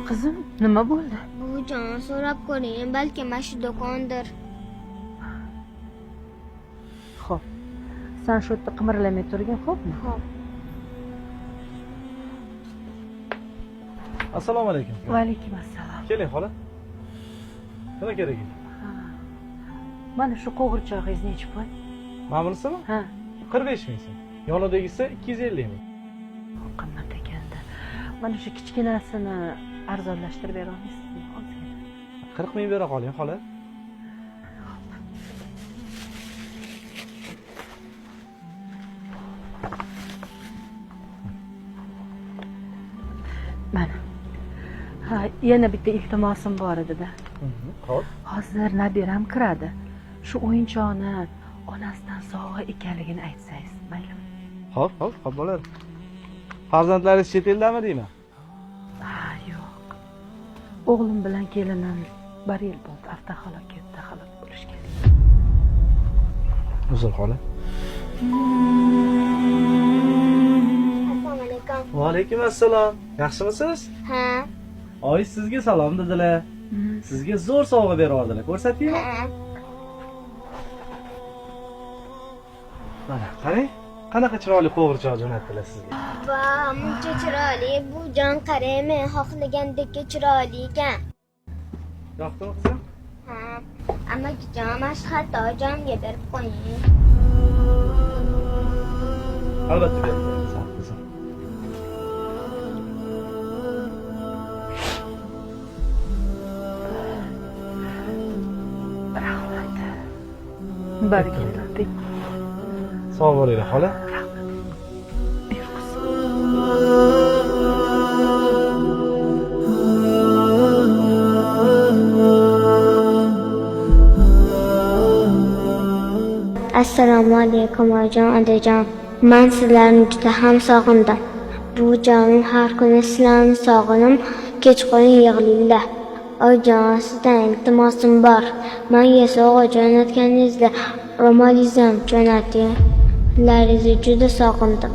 Qizim, nima bo'ldi? Buvijon, so'rab ko'ring, balki mana shu do'kondir. Xo'p. Sen shu yerda qimirlamay turgin, xo'pmi? Xo'p. Assalomu alaykum. Va alaykum assalom. Keling, xola. Nima kerak edi? Mana shu qo'g'irchog'ingiz nechi pul? Mana bunisimi? Ha, 45 ming so'm. Yonidagisi 250 ming. qimmat ekanda. Mana shu kichkinasini arzonlashtirib bera olmaysizmi? Ozgina. 40 ming bera qoling, xola. Mana. Ha, yana bitta iltimosim bor edi-da. Xo'p. Hozir nabiram kiradi. Shu o'yinchoqni onasidan sovg'a ekanligini aytsangiz, maylimi? Xo'p, bo'ladi. Farzandlaringiz chet eldami deyman? Ha, yo'q. O'g'lim bilan kelinim 1 yil bo'ldi, avtohalokatda halok bo'lishgan. Uzr, xola. Assalomu alaykum. Va alaykum assalom. Yaxshimisiz? Ha. Oy, sizga salom dedilar. Sizga zo'r sovg'a berardilar. Ko'rsataymi? Ha. Mana, qarang. Qanaqa chiroyli qo'g'irchoq jo'natdilar sizga. Va, muncha chiroyli. Buvijon, qarang, men xohlagandek chiroyli ekan. Yoqdimi qizim? Ha. Amakijon, mana shu xatto jonga berib qo'ying. Albatta berib qo'yamiz, qizim. Rahmat. Barakalloh. Sog' bo'linglar, xola. Assalomu alaykum oyijon, odajon. Men sizlarni juda ham sog'indim. Buvijonim har kuni sizlarni sog'inib, kechqurun yig'laydilar. Oyijon, sizdan iltimosim bor. Menga sovg'a jo'natganingizda ro'molingizni jo'nating. Sizlarni juda sog'indim.